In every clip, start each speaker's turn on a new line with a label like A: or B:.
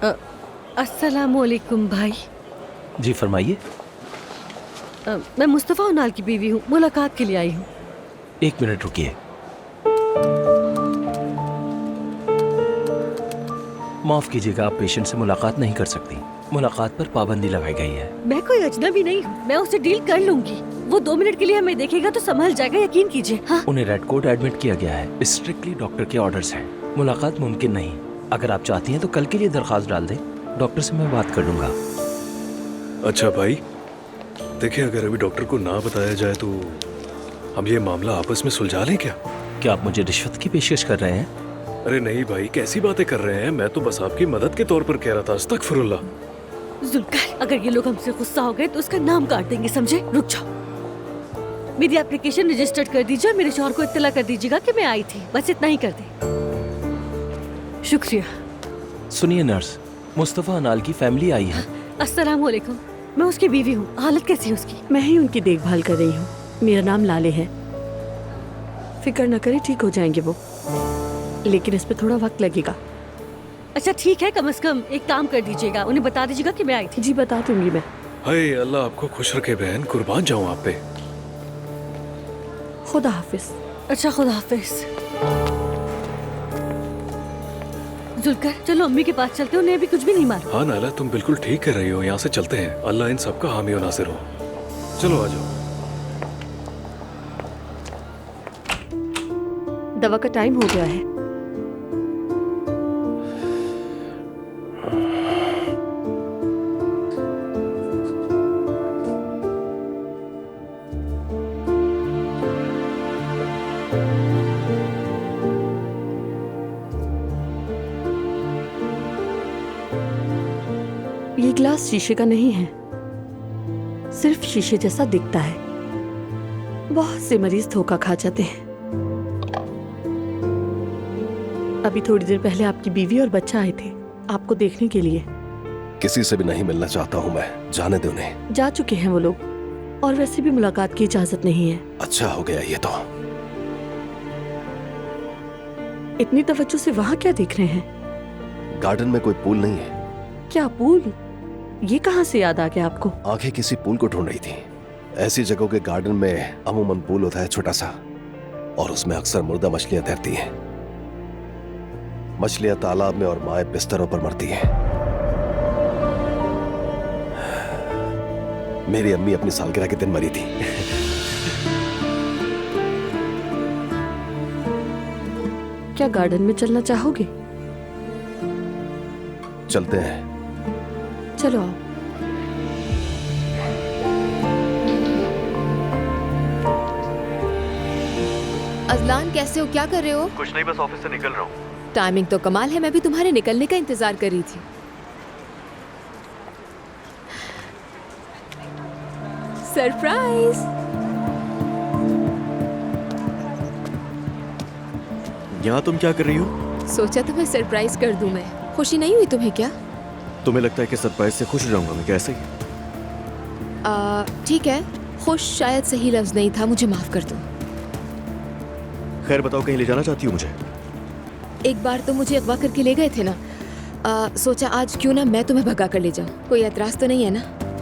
A: अस्सलामुअलैकुम भाई।
B: जी फरमाइए।
A: मैं मुस्तफ़ा उनाल की बीवी हूँ, मुलाकात के लिए आई हूँ।
B: 1 मिनट रुकिए। माफ कीजिएगा, आप पेशेंट से मुलाकात नहीं कर सकती। मुलाकात पर पाबंदी लगाई गई है।
A: मैं कोई अजनबी नहीं हूँ, मैं उससे डील कर लूंगी। वो 2 मिनट के लिए हमें देखेगा तो संभल जाएगा, यकीन कीजिए। हाँ?
B: उन्हें रेड कोट एडमिट किया गया है। स्ट्रिक्टली डॉक्टर के ऑर्डर्स हैं। मुलाकात मुमकिन नहीं। अगर आप चाहती हैं तो कल के लिए दरखास्त डाल दें, डॉक्टर से मैं बात कर लूंगा।
C: अच्छा भाई, देखिए अगर अभी डॉक्टर को ना बताया जाए तो हम ये मामला आपस में सुलझा लें क्या?
B: क्या आप मुझे रिश्वत की पेशकश कर रहे हैं?
C: अरे नहीं भाई, कैसी बातें कर रहे हैं। मैं तो बस आपकी मदद के तौर पर कह रहा था। अस्तगफिरुल्लाह।
A: जुल्कर, अगर ये लोग हमसे गुस्सा हो गए तो उसका नाम काट देंगे, समझे? रुक जाओ। मेरी एप्लीकेशन रजिस्टर्ड कर दीजिए और मेरे शौहर को इत्तला कर दीजिएगा कि मैं आई थी। बस इतना ही कर दे। शुक्रिया।
B: सुनिए नर्स, मुस्तफ़ा अनाल की फैमिली आई है।
A: अस्सलामुअलैकुम। मैं उसकी बीवी हूँ। हालत कैसी है उसकी?
D: मैं ही उनकी देखभाल कर रही हूँ। मेरा नाम लाले है। फिक्र न करे, ठीक हो जाएंगे वो, लेकिन इस पे थोड़ा वक्त लगेगा।
A: अच्छा ठीक है, कम से कम एक काम कर दीजिएगा, उन्हें बता दीजिएगा कि मैं आई थी।
D: जी बता दूंगी मैं।
C: हाय अल्लाह आपको खुश रखे बहन, कुर्बान जाऊं आप पे।
D: खुदा हाफिज।
A: अच्छा खुदा हाफिज। जुल्कर, चलो अम्मी के पास चलते हो, उन्हें अभी कुछ भी नहीं मालूम।
C: हाँ नाला, तुम बिल्कुल ठीक कह रही हो। यहाँ से चलते हैं। अल्लाह इन सबका हामी और नासिर हो। चलो आ जाओ।
D: दवा का टाइम हो गया है। ये ग्लास शीशे का नहीं है, सिर्फ शीशे जैसा दिखता है। बहुत से मरीज धोखा खा जाते हैं। अभी थोड़ी देर पहले आपकी बीवी और बच्चा आए थे आपको देखने के लिए।
E: किसी से भी नहीं मिलना चाहता हूँ मैं, जाने दो उन्हें।
D: जा चुके हैं वो लोग, और वैसे भी मुलाकात की इजाजत नहीं है।
E: अच्छा हो गया ये तो।
D: इतनी तवज्जो से वहाँ क्या देख रहे हैं?
E: गार्डन में कोई पूल नहीं है।
D: क्या पूल? ये कहाँ से याद आ गया आपको?
E: आंखें किसी पूल को ढूंढ रही थी। ऐसी जगहों के गार्डन में अमूमन पूल होता है छोटा सा, और उसमें अक्सर मुर्दा मछलियां तैरती हैं। मछलियां तालाब में और माए बिस्तरों पर मरती हैं। मेरी अम्मी अपनी सालगिरह के दिन मरी थी।
D: क्या गार्डन में चलना चाहोगे?
E: चलते हैं।
D: चलो आओ।
F: अजलान कैसे हो, क्या कर रहे हो?
C: कुछ नहीं, बस ऑफिस से निकल रहा हूँ।
F: टाइमिंग तो कमाल है, मैं भी तुम्हारे निकलने का इंतजार कर रही थी। सरप्राइज।
G: यहाँ तुम क्या कर रही हो?
F: सोचा तुम्हें सरप्राइज कर दूं मैं। खुशी नहीं हुई तुम्हें क्या?
G: तुम्हें लगता है कि सरप्राइज से खुश रहूंगा मैं? कैसे?
F: ठीक है, खुश शायद सही लफ्ज नहीं था, मुझे माफ कर दो।
G: खैर बताओ, कहीं ले जाना चाहती हो मुझे?
F: एक बार तो मुझे अगवा करके ले गए थे ना, सोचा आज क्यों ना मैं तुम्हें भगा कर ले जाऊं। कोई एतराज तो नहीं है ना?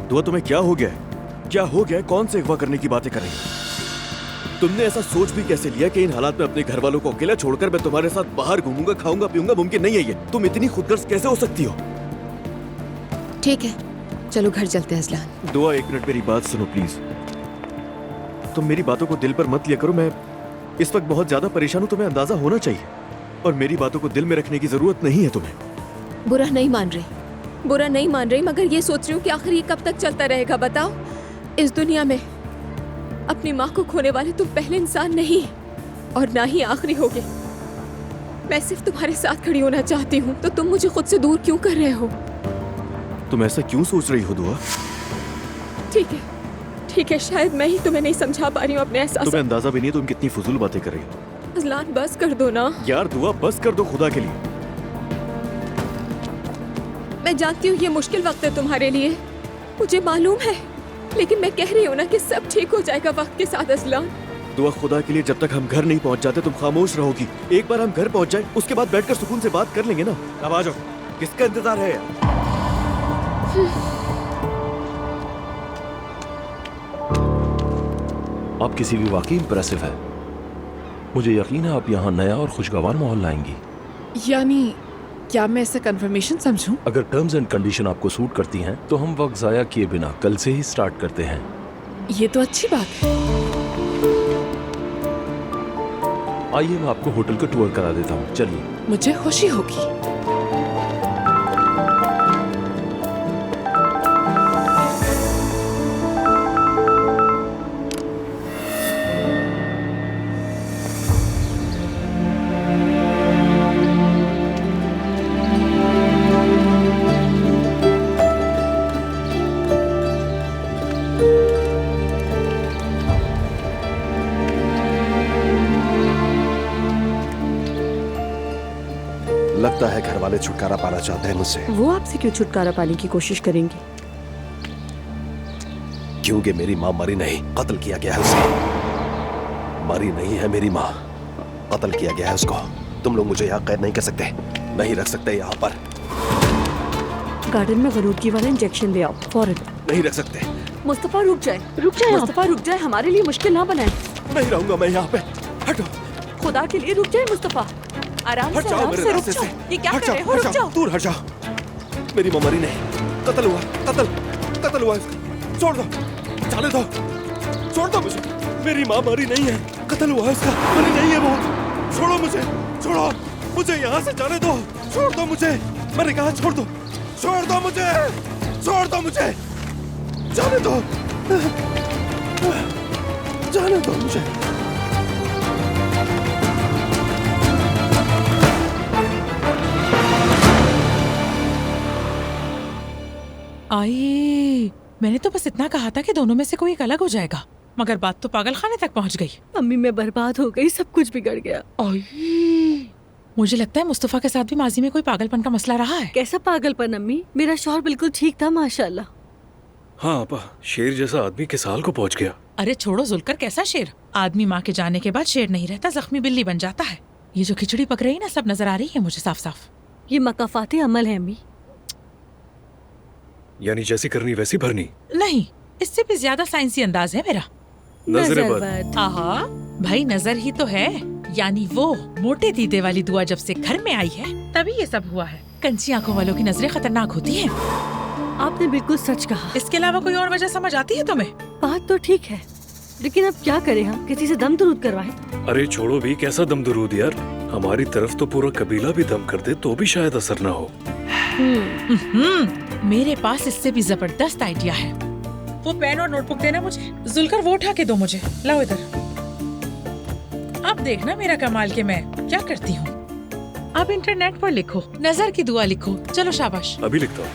G: दुआ, तुम्हें क्या हो गया है? क्या हो गया है? कौन से अगवा करने की बातें कर रही हो? तुमने ऐसा सोच भी कैसे लिया कि इन हालात में अपने घर वालों को अकेला छोड़कर मैं तुम्हारे साथ बाहर घूमूंगा, खाऊंगा, पीऊंगा? मुमकिन नहीं है ये। तुम इतनी खुदगर्ज कैसे हो सकती हो?
F: ठीक है, चलो घर चलते हैं अजलान।
G: दुआ, 1 मिनट मेरी बात सुनो प्लीज। तुम मेरी बातों को दिल पर मत लिया करो। मैं इस वक्त बहुत ज्यादा परेशान हूँ, तुम्हें अंदाजा होना चाहिए। और मेरी बातों को दिल में रखने की जरूरत नहीं है तुम्हें।
F: बुरा नहीं मान रही, मगर ये सोच रही हूँ कि आखिर ये कब तक चलता रहेगा? बताओ, इस दुनिया में अपनी माँ को खोने वाले तुम पहले इंसान नहीं और ना ही आखिरी होगे। मैं सिर्फ तुम्हारे साथ खड़ी होना चाहती हूँ, तो तुम मुझे खुद से दूर क्यों कर रहे हो?
G: तुम ऐसा क्यों सोच रही हो दुआ?
F: ठीक है, शायद मैं ही तुम्हें नहीं समझा पा रही हूँ अपने एहसास।
G: तुम्हें अंदाजा भी नहीं तुम कितनी फजूल बातें कर रही हो।
F: अजलान बस कर दो ना
G: यार। दुआ बस कर दो खुदा के लिए।
F: मैं जानती हूँ ये मुश्किल वक्त है तुम्हारे लिए, मुझे मालूम है, लेकिन मैं कह रही हूँ ना कि सब ठीक हो जाएगा वक्त के साथ। अजलान
G: दुआ, खुदा के लिए जब तक हम घर नहीं पहुँच जाते तुम खामोश रहोगी। एक बार हम घर पहुँच जाए उसके बाद बैठकर सुकून से बात कर लेंगे ना। अब आ जाओ। किसका इंतजार है यार?
B: आप किसी भी वाकई इंप्रेसिव है। मुझे यकीन है आप यहाँ नया और खुशगवार माहौल लाएंगी।
H: यानी क्या मैं इसे कंफर्मेशन समझूं?
B: अगर टर्म्स एंड कंडीशन आपको सूट करती हैं तो हम वक्त जाया किए बिना कल से ही स्टार्ट करते हैं।
H: ये तो अच्छी बात है।
B: आइए मैं आपको होटल का टूर करा देता हूँ, चलिए।
H: मुझे खुशी होगी।
E: लगता है घर वाले छुटकारा पाना चाहते हैं मुझसे,
D: वो आपसे क्यों छुटकारा पाने की कोशिश करेंगी?
E: क्योंकि मेरी माँ मरी नहीं, कत्ल किया गया है उसे। मरी नहीं है मेरी माँ, कत्ल किया गया है उसको। तुम लोग मुझे यहाँ कैद नहीं कर सकते, नहीं रख सकते यहाँ पर।
D: गार्डन में गरूदगी वाला इंजेक्शन ले आओ फौरन।
E: नहीं रख सकते।
D: मुस्तफा रुक जाए, मुस्तफा रुक जाए, हमारे लिए मुश्किल ना बनाए।
E: नहीं रहूंगा मैं यहाँ पे। हटो,
D: खुदा के लिए रुक जाए मुस्तफा, आराम
E: हट
D: से,
E: जाओ
D: आराम
E: मेरे
D: से रुक
E: रास्ते
D: जाओ।
E: से।
D: ये क्या
E: हट
D: कर
E: जाओ,
D: रहे हो?
E: हट
D: रुक
E: जाओ,
D: जाओ।
E: दूर हट जाओ। मेरी माँ मरी नहीं, कत्ल हुआ, कत्ल हुआ इसका। छोड़ दो, जाने दो, छोड़ दो मुझे। मेरी माँ मरी नहीं है, कत्ल हुआ इसका, मरी नहीं है वो। छोड़ो मुझे, छोड़ो मुझे, यहाँ से जाने दो, छोड़ दो मुझे। मैंने कहा छोड़ दो, छोड़ दो मुझे, छोड़ दो मुझे, जाने दो, जाने दो मुझे।
I: आई, मैंने तो बस इतना कहा था कि दोनों में से कोई एक अलग हो जाएगा, मगर बात तो पागल खाने तक पहुंच गई।
A: अम्मी मैं बर्बाद हो गई, सब कुछ बिगड़ गया।
I: आई, मुझे लगता है मुस्तफा के साथ भी माजी में कोई पागलपन का मसला रहा है।
A: कैसा पागलपन अम्मी? मेरा शौहर बिल्कुल ठीक था माशाल्लाह।
C: हाँ आपा, शेर जैसा आदमी किस हाल को पहुंच गया।
I: अरे छोड़ो जुलकर, कैसा शेर? आदमी माँ के जाने के बाद शेर नहीं रहता, जख्मी बिल्ली बन जाता है। ये जो खिचड़ी पक रही ना, सब नजर आ रही है मुझे साफ साफ।
A: ये मकाफाते अमल है अम्मी।
C: यानी जैसी करनी वैसी भरनी?
I: नहीं, इससे भी ज्यादा साइंसी अंदाज है मेरा।
C: नजर बद।
A: बद।
I: आहा, भाई नजर ही तो है। यानी वो मोटे दीदे वाली दुआ जब से घर में आई है तभी ये सब हुआ है। कंची आंखों वालों की नजरें खतरनाक होती हैं।
A: आपने बिल्कुल सच कहा।
I: इसके अलावा कोई और वजह समझ आती है तुम्हें?
A: बात तो ठीक है, लेकिन अब क्या करें हम? किसी से दम दरूद करवाएं?
C: अरे छोड़ो भी, कैसा दम दरूद यार। हमारी तरफ तो पूरा कबीला भी दम कर दे तो भी शायद असर ना हो।
I: मेरे पास इससे भी जबरदस्त आइडिया है। वो पेन और नोटबुक देना मुझे। जुलकर वो उठा के दो मुझे, लाओ इधर। अब देखना मेरा कमाल के मैं क्या करती हूँ। अब इंटरनेट पर लिखो, नजर की दुआ लिखो। चलो शाबाश।
C: अभी लिखता हूँ।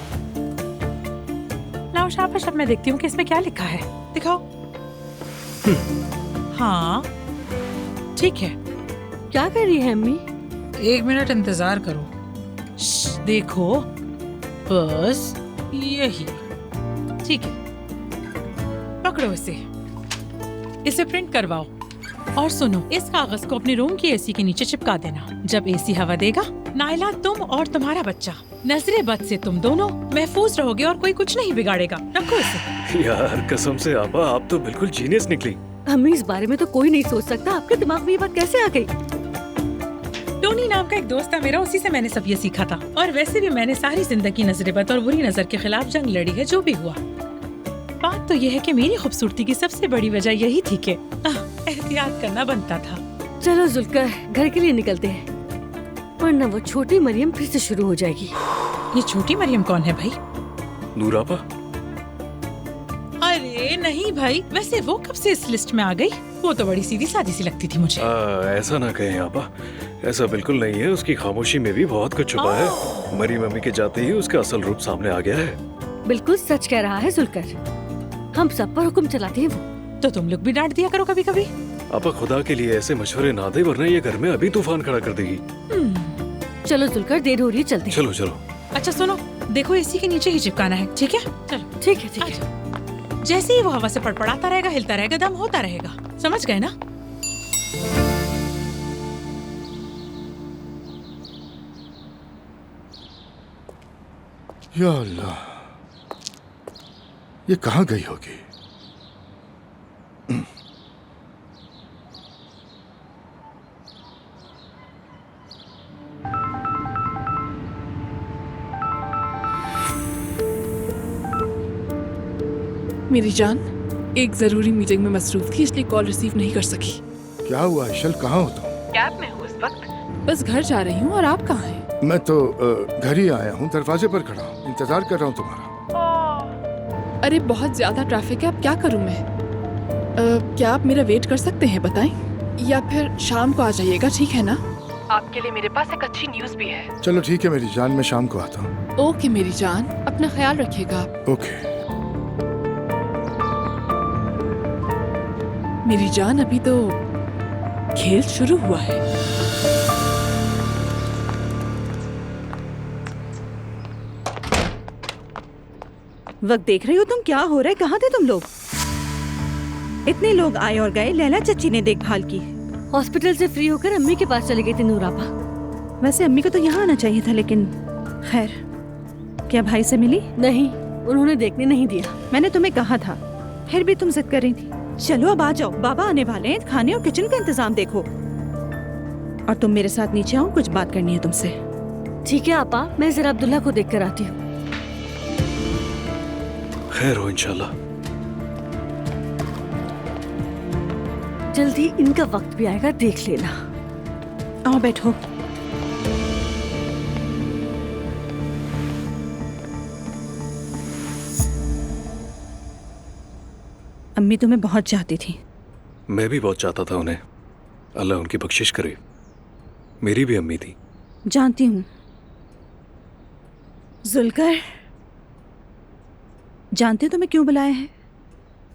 I: लाओ शाबाश, अब मैं देखती हूँ कि इसमें क्या लिखा है। दिखाओ। हाँ ठीक है।
A: क्या कर रही है अम्मी?
I: 1 मिनट इंतजार करो। देखो बस यही ठीक है। पकड़ो इसे प्रिंट करवाओ। और सुनो, इस कागज को अपने रूम की एसी के नीचे चिपका देना। जब एसी हवा देगा, नाइला तुम और तुम्हारा बच्चा नजरे बद से तुम दोनों महफूज रहोगे और कोई कुछ नहीं बिगाड़ेगा। रखो इसे।
C: यार कसम से आपा, आप तो बिल्कुल जीनियस निकली।
A: अम्मी इस बारे में तो कोई नहीं सोच सकता, आपके दिमाग में ये बात कैसे आ गई?
I: टोनी नाम का एक दोस्त था मेरा, उसी से मैंने सब ये सीखा था। और वैसे भी मैंने सारी जिंदगी नजरे बद और बुरी नजर के खिलाफ जंग लड़ी है, जो भी हुआ। बात तो यह है कि मेरी खूबसूरती की सबसे बड़ी वजह यही थी कि एहतियात करना बनता था।
A: चलो जुलकर, घर के लिए निकलते हैं, वरना वो छोटी मरियम फिर से शुरू हो जाएगी।
I: ये छोटी मरियम कौन है भाई?
C: नूर आपा।
I: अरे नहीं भाई, वैसे वो कब से इस लिस्ट में आ गई? वो तो बड़ी सीधी सादी सी लगती थी मुझे।
C: ऐसा ना कहें आपा, ऐसा बिल्कुल नहीं है। उसकी खामोशी में भी बहुत कुछ छुपा है। मरी मम्मी के जाते ही उसका असल रूप सामने आ गया है।
A: बिल्कुल सच कह रहा है जुलकर, हम सब पर हुक्म चलाते हैं वो।
I: तो तुम लोग भी डांट दिया करो कभी कभी।
C: आपा खुदा के लिए ऐसे मशवरे ना दे, वरना ये घर में अभी तूफान खड़ा कर देगी।
A: चलो जुलकर, देर हो रही है, चलते हैं।
C: चलो चलो।
I: अच्छा सुनो, देखो एसी के नीचे ही चिपकाना है, ठीक है? चलो
A: ठीक है, ठीक है।
I: आजा। जैसे ही वो हवा से पड़पड़ाता रहेगा, हिलता रहेगा, दम होता रहेगा। समझ गए ना?
J: या अल्लाह, ये कहाँ गई होगी?
H: मेरी जान, एक जरूरी मीटिंग में मसरूफ थी इसलिए कॉल रिसीव नहीं कर सकी।
J: क्या हुआ इशल, कहाँ हो तुम?
H: कैब में हूँ इस वक्त। बस घर जा रही हूँ। और आप कहाँ हैं?
J: मैं तो घर ही आया हूँ, दरवाजे पर खड़ा हूँ, इंतजार कर रहा हूँ तुम्हारा।
H: अरे बहुत ज्यादा ट्रैफिक है, अब क्या करूँ मैं? क्या आप मेरा वेट कर सकते हैं, बताएं? या फिर शाम को आ जाइएगा, ठीक है ना? आपके लिए मेरे पास एक अच्छी न्यूज़ भी है।
J: चलो ठीक है मेरी जान, मैं शाम को आता हूँ।
H: ओके मेरी जान, अपना ख्याल रखिएगा आप।
J: ओके।
H: मेरी जान, अभी तो खेल शुरू हुआ है।
K: वक्त देख रही हो तुम, क्या हो रहा है? कहाँ थे तुम लोग? इतने लोग आए और गए, लैला चच्ची ने देखभाल की।
A: हॉस्पिटल से फ्री होकर अम्मी के पास चले गए थे नूरापा।
K: वैसे अम्मी को तो यहाँ आना चाहिए था, लेकिन खैर। क्या भाई से मिली?
A: नहीं, उन्होंने देखने नहीं दिया।
K: मैंने तुम्हें कहा था, फिर भी तुम जिद कर रही थी। चलो अब आ जाओ, बाबा आने वाले हैं, खाने और किचन का इंतजाम देखो। और तुम मेरे साथ नीचे आओ, कुछ बात करनी है तुमसे।
A: ठीक है आपा, मैं जरा अब्दुल्ला को देख कर आती हूँ।
C: खैर हो इंशाल्लाह।
A: जल्दी इनका वक्त भी आएगा, देख लेना।
K: आओ बैठो। अम्मी तुम्हें बहुत चाहती थी।
C: मैं भी बहुत चाहता था उन्हें, अल्लाह उनकी बख्शिश करे। मेरी भी अम्मी थी।
K: जानती हूँ जुल्कर, जानते हो तुम्हें क्यों बुलाया है?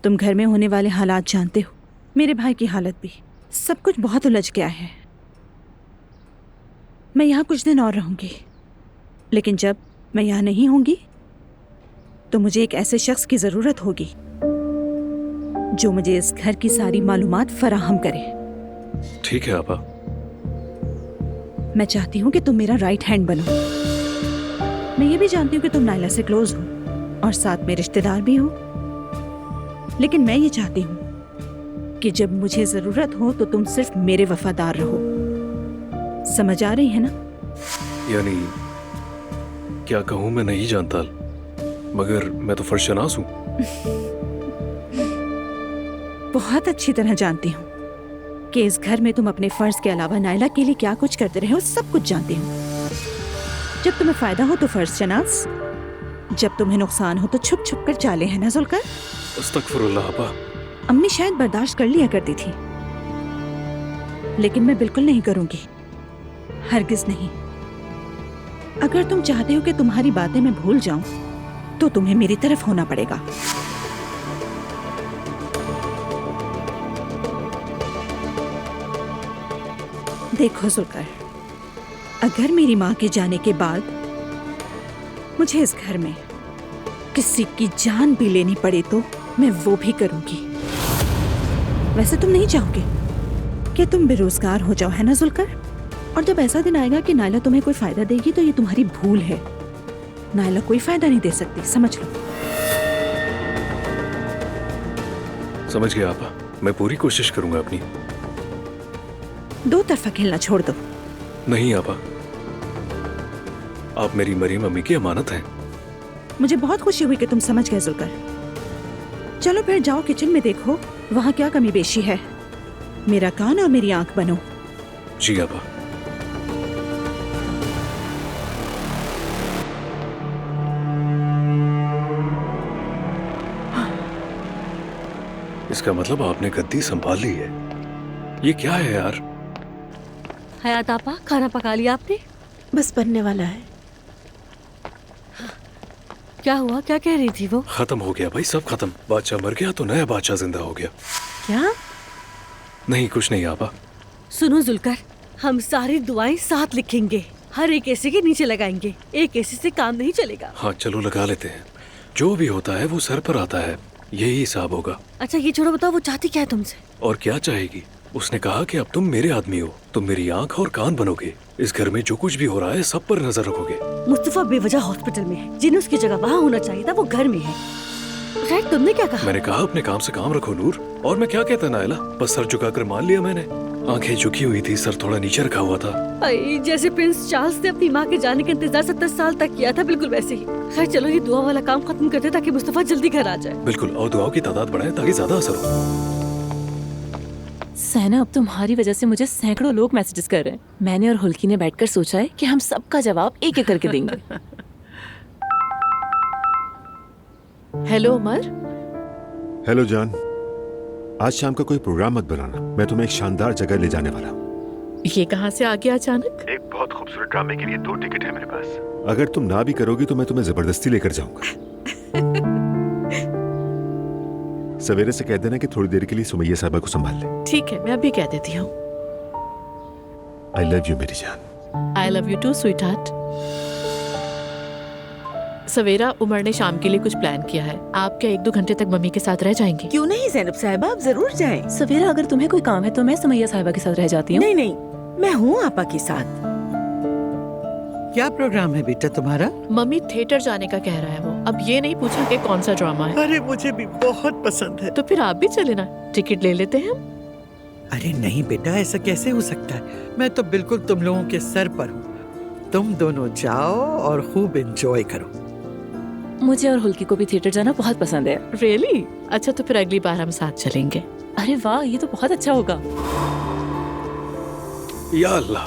K: तुम घर में होने वाले हालात जानते हो, मेरे भाई की हालत भी, सब कुछ बहुत उलझ गया है। मैं यहाँ कुछ दिन और रहूंगी, लेकिन जब मैं यहाँ नहीं होंगी तो मुझे एक ऐसे शख्स की जरूरत होगी जो मुझे इस घर की सारी मालूमात फराहम करे।
C: ठीक है आपा।
K: मैं चाहती हूँ कि तुम मेरा राइट हैंड बनो। मैं ये भी जानती हूँ कि तुम नायला से क्लोज हो और साथ में रिश्तेदार भी हो, लेकिन मैं ये चाहती हूँ कि जब मुझे जरूरत हो तो तुम सिर्फ मेरे वफादार रहो। समझ आ रही है ना?
C: यानी क्या कहूँ मैं नहीं जानता, मगर मैं तो फर्शनास हूँ।
K: बहुत अच्छी तरह जानती हूँ कि इस घर में तुम अपने फर्ज के अलावा नायला के लिए क्या कुछ करते रहे हो, सब कुछ जानती हूँ। जब तुम्हें फायदा हो तो फर्ज शनास, जब तुम्हें नुकसान हो तो छुप छुप कर चाले, है ना जुल्कर?
C: अस्तगफिरुल्लाह आपा।
K: अम्मी शायद बर्दाश्त कर लिया करती थी, लेकिन मैं बिल्कुल नहीं करूंगी, हरगिज नहीं। अगर तुम चाहते हो कि तुम्हारी बातें मैं भूल जाऊं तो तुम्हें मेरी तरफ होना पड़ेगा। देखो जुल्कर, अगर मेरी माँ के जाने के बाद मुझे इस घर में किसी की जान भी लेनी पड़े तो मैं वो भी करूंगी। वैसे तुम नहीं चाहोगे कि तुम बेरोजगार हो जाओ, है ना जुल्कर? और जब ऐसा दिन आएगा कि नायला तुम्हें कोई फायदा देगी तो ये तुम्हारी भूल है। नायला कोई फायदा नहीं दे सकती, समझ लो।
C: समझ गया आपा, मैं पूरी कोशिश करूंगा अपनी।
K: दो तरफा खेलना छोड़ दो।
C: नहीं आपा, आप मेरी मरीम अम्मी की अमानत हैं।
K: मुझे बहुत खुशी हुई कि तुम समझ गए जुल्कर। चलो फिर जाओ किचन में देखो वहाँ क्या कमी बेशी है। मेरा कान और मेरी आंख बनो।
C: जी आपा। इसका मतलब आपने गद्दी संभाल ली है। ये क्या है यार?
A: हयात आपा, खाना पका लिया आपने?
D: बस बनने वाला है।
A: क्या हुआ, क्या कह रही थी वो?
C: खत्म हो गया भाई, सब खत्म। बादशाह मर गया तो नया बादशाह जिंदा हो गया।
A: क्या?
C: नहीं कुछ नहीं आपा।
A: सुनो जुल्कर, हम सारी दुआएं साथ लिखेंगे, हर एक एसी के नीचे लगाएंगे। एक एसी से काम नहीं चलेगा।
C: हाँ चलो लगा लेते हैं। जो भी होता है वो सर पर आता है, यही हिसाब होगा।
A: अच्छा ये छोड़ो, बताओ वो चाहती क्या है तुमसे?
C: और क्या चाहेगी? उसने कहा कि अब तुम मेरे आदमी हो, तुम मेरी आंख और कान बनोगे। इस घर में जो कुछ भी हो रहा है सब पर नजर रखोगे।
A: मुस्तफा बेवजह हॉस्पिटल में है, जिन्हें उसकी जगह वहाँ होना चाहिए था वो घर में है। राइट, तुमने क्या कहा?
C: मैंने कहा अपने काम से काम रखो नूर। और मैं क्या कहता नायला, बस सर झुकाकर मान लिया मैंने। आंखें झुकी हुई थी, सर थोड़ा नीचे रखा हुआ था।
A: आई, जैसे प्रिंस चार्ल्स ने अपनी माँ के जाने का इंतजार 70 साल तक किया था, बिल्कुल वैसे ही। खैर चलो ये दुआ वाला काम खत्म करते ताकि मुस्तफा जल्दी घर आ जाए।
C: बिल्कुल, और दुआओं की तादाद बढ़ाएं ताकि ज्यादा असर हो।
L: सहना, अब तुम्हारी वजह से मुझे सैकड़ों लोग मैसेजेस कर रहे हैं। मैंने और हुल्की ने बैठकर सोचा है कि हम सबका जवाब एक एक करके देंगे।
D: हेलो उमर।
E: हेलो जान, आज शाम का कोई प्रोग्राम मत बनाना, मैं तुम्हें एक शानदार जगह ले जाने वाला हूँ।
D: ये कहाँ से आ गया अचानक?
E: एक बहुत खूबसूरत ड्रामे के लिए 2 टिकट है मेरे पास। अगर तुम ना भी करोगी तो मैं तुम्हें जबरदस्ती लेकर जाऊंगा। सवेरे से कह देना कि थोड़ी देर के लिए सुमैया साहबा को संभाल ले।
D: ठीक है, मैं अभी कह देती हूँ।
E: आई लव यू मेरी जान।
D: I love you too sweetheart. Savera, Umar ने शाम के लिए कुछ प्लान किया है। आप क्या 1-2 घंटे तक मम्मी के साथ रह जाएंगी?
K: क्यों नहीं ज़ैनब साहिबा, आप जरूर जाएं।
L: सवेरा, अगर तुम्हें कोई काम है तो मैं सुमैया साहिबा के साथ रह जाती हूँ।
K: नहीं नहीं, मैं हूँ आपा के साथ।
M: क्या प्रोग्राम है बेटा तुम्हारा?
D: मम्मी थिएटर जाने का कह रहा है वो। अब ये नहीं पूछा कि कौन सा ड्रामा है।
M: अरे मुझे भी बहुत पसंद है।
D: तो फिर आप भी चले ना, टिकट ले लेते हैं हम।
M: अरे नहीं बेटा, ऐसा कैसे हो सकता है? मैं तो बिल्कुल तुम लोगों के सर पर हूँ। तुम दोनों जाओ और खूब एंजॉय करो।
L: मुझे और हुल्की को भी थिएटर जाना बहुत पसंद है।
D: रियली? अच्छा, तो फिर अगली बार हम साथ चलेंगे।
L: अरे वाह, ये तो बहुत अच्छा होगा।
C: या अल्लाह।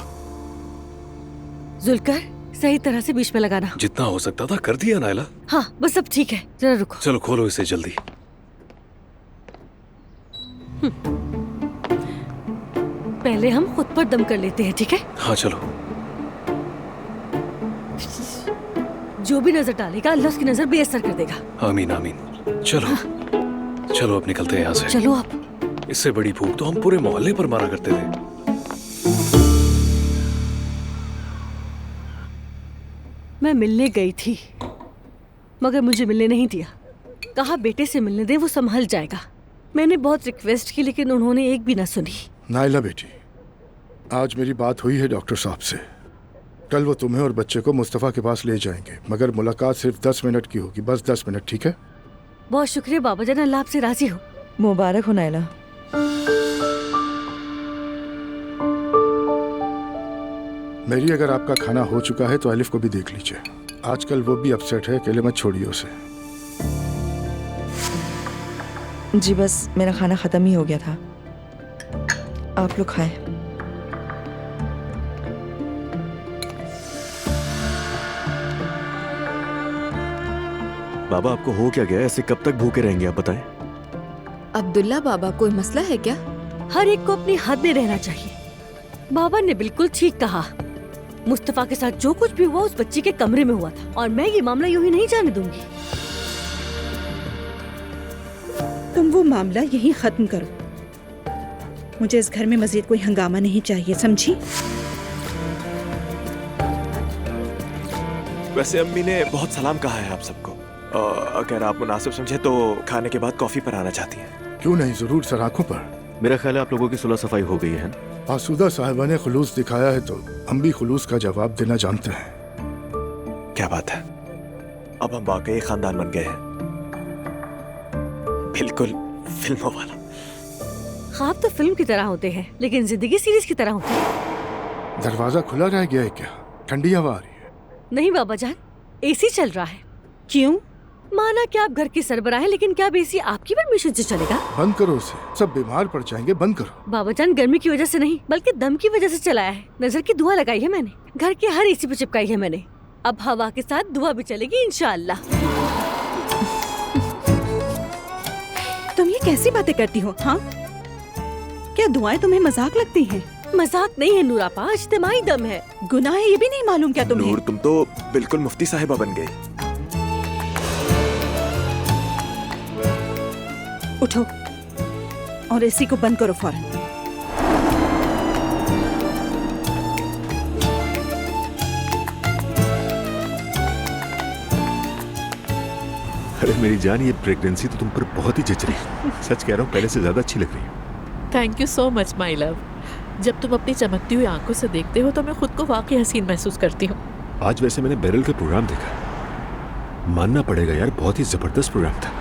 A: जुल्कर, सही तरह से बीच में लगाना।
C: जितना हो सकता था कर दिया नायला।
A: हाँ बस अब ठीक है, जरा रुको।
C: चलो खोलो इसे जल्दी।
A: पहले हम खुद पर दम कर लेते हैं, ठीक है?
C: हाँ चलो।
A: जो भी नजर डालेगा अल्लाह उसकी नजर बेअसर कर देगा।
C: आमीन आमीन। चलो चलो अब निकलते हैं यहाँ से।
A: चलो आप।
C: इससे बड़ी भूख तो हम पूरे मोहल्ले पर मारा करते थे।
A: मैं मिलने गई थी मगर मुझे मिलने नहीं दिया। कहा बेटे से मिलने दे, वो संभल जाएगा। मैंने बहुत रिक्वेस्ट की लेकिन उन्होंने एक भी ना सुनी।
J: नाइला बेटी, आज मेरी बात हुई है डॉक्टर साहब से। कल वो तुम्हें और बच्चे को मुस्तफ़ा के पास ले जाएंगे, मगर मुलाकात सिर्फ 10 मिनट की होगी, बस 10 मिनट, ठीक है?
A: बहुत शुक्रिया बाबा जान, अल्लाह आपसे राजी हो।
K: मुबारक हो नाइला।
J: मेरी अगर आपका खाना हो चुका है तो अलिफ को भी देख लीजिए। आजकल वो भी अपसेट है, अकेले मत छोड़िए उसे।
K: जी बस मेरा खाना खत्म ही हो गया था, आप लोग खाएं।
G: बाबा, आपको हो क्या गया? ऐसे कब तक भूखे रहेंगे आप बताएं?
F: अब्दुल्ला बाबा, कोई मसला है क्या?
A: हर एक को अपनी हद में रहना चाहिए। बाबा ने बिल्कुल ठीक कहा। मुस्तफा के साथ जो कुछ भी हुआ उस बच्ची के कमरे में हुआ था और मैं ये मामला यूं ही नहीं जाने दूंगी।
K: तुम वो मामला यहीं खत्म करो। मुझे इस घर में मजीद कोई हंगामा नहीं चाहिए, समझी?
G: वैसे अम्मी ने बहुत सलाम कहा है आप सबको। अगर आप मुनासिब समझे तो खाने के बाद कॉफी पर आना चाहती हैं।
J: क्यों नहीं, जरूर सर, आंखों पर।
G: मेरा ख्याल है आप लोगों की सुलह सफाई हो गई है।
J: आसूदा साहिबा ने खुलूस दिखाया है तो हम भी खुलूस का जवाब देना जानते हैं।
G: क्या बात है, अब हम वाकई खानदान बन गए हैं, बिल्कुल फिल्मों वाला।
A: ख्वाब तो फिल्म की तरह होते हैं लेकिन जिंदगी सीरीज की तरह होती है।
J: दरवाजा खुला रह गया है क्या? ठंडी हवा आ रही है।
A: नहीं बाबा जान, एसी चल रहा है।
K: क्यों?
A: माना कि आप घर के सरबराह हैं, लेकिन क्या अब एसी आपकी परमिशन से चलेगा?
J: बंद करो उसे, सब बीमार पड़ जाएंगे, बंद करो।
A: बाबा जान, गर्मी की वजह से नहीं बल्कि दम की वजह से चलाया है। नजर की दुआ लगाई है मैंने, घर के हर एसी पे चिपकाई है मैंने। अब हवा के साथ दुआ भी चलेगी इंशाअल्लाह।
K: तुम ये कैसी बातें करती हो? हाँ, क्या दुआएं तुम्हें मजाक लगती हैं?
A: मजाक नहीं है नूरापा, इज्तिमाई दम है।
K: गुनाह है ये भी नहीं मालूम क्या तुम्हें?
G: नूर, तुम तो बिल्कुल मुफ्ती साहिबा बन गई।
K: उठो और एसी को बंद करो फौरन।
E: अरे मेरी जान, ये प्रेगनेंसी तो तुम पर बहुत ही जच रही है। सच कह रहा हूँ, पहले से ज्यादा अच्छी लग रही है।
L: Thank you so much my love. जब तुम अपनी चमकती हुई आंखों से देखते हो तो मैं खुद को वाकई हसीन महसूस करती हूँ।
E: आज वैसे मैंने बेरल का प्रोग्राम देखा, मानना पड़ेगा यार, बहुत ही जबरदस्त प्रोग्राम था।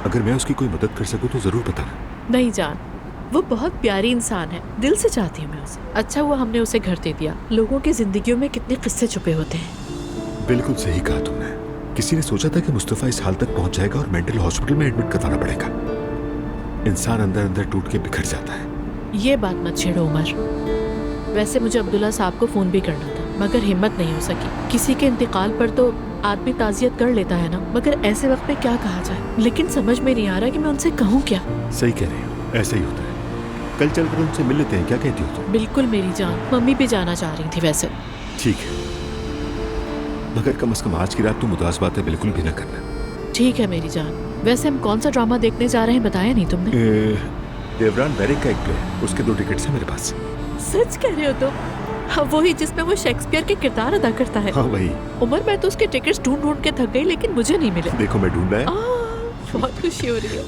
E: अगर मैं उसकी कोई मदद कर सकूं तो जरूर बताना।
L: नहीं जान, वो बहुत प्यारी इंसान है, दिल से चाहती हूँ मैं उसे। अच्छा हुआ हमने उसे घर दे दिया। लोगों की जिंदगियों में कितने किस्से छुपे होते हैं।
E: बिल्कुल सही कहा तुमने। किसी ने सोचा था कि मुस्तफा इस हाल तक पहुंच जाएगा और मेंटल हॉस्पिटल में एडमिट करवाना पड़ेगा। इंसान अंदर अंदर टूट के बिखर जाता है।
L: ये बात मत छेड़ो उमर। वैसे मुझे अब्दुल्ला साहब को फोन भी करना था मगर हिम्मत नहीं हो सकी। किसी के इंतकाल पर तो आदमी ताजियत कर लेता है ना, मगर ऐसे वक्त में क्या कहा जाए। लेकिन समझ में नहीं आ रहा कि मैं उनसे कहूँ क्या।
E: सही कह रही हो, ऐसा ही होता है। कल चलकर उनसे मिल लेते हैं, क्या कहती हो तुम?
L: बिल्कुल मेरी जान, मम्मी भी जाना चाह रही थी वैसे।
E: ठीक है, मगर कम से कम आज की रात तुम उदास बातें बिल्कुल भी ना करना।
L: ठीक है मेरी जान। वैसे हम कौन सा ड्रामा देखने जा रहे हैं बताया नहीं तुमने?
E: देवरान बैरिक का एक प्ले है, उसके 2 टिकट्स हैं मेरे पास।
L: सच कह रहे हो तुम? हाँ, वही जिसमें वो शेक्सपियर के किरदार अदा करता है।
E: हाँ वही।
L: उमर मैं तो उसके टिकट्स ढूंढ ढूंढ के थक गई लेकिन मुझे नहीं मिले।
E: देखो मैं ढूंढ लाया।
L: बहुत खुशी हो रही है।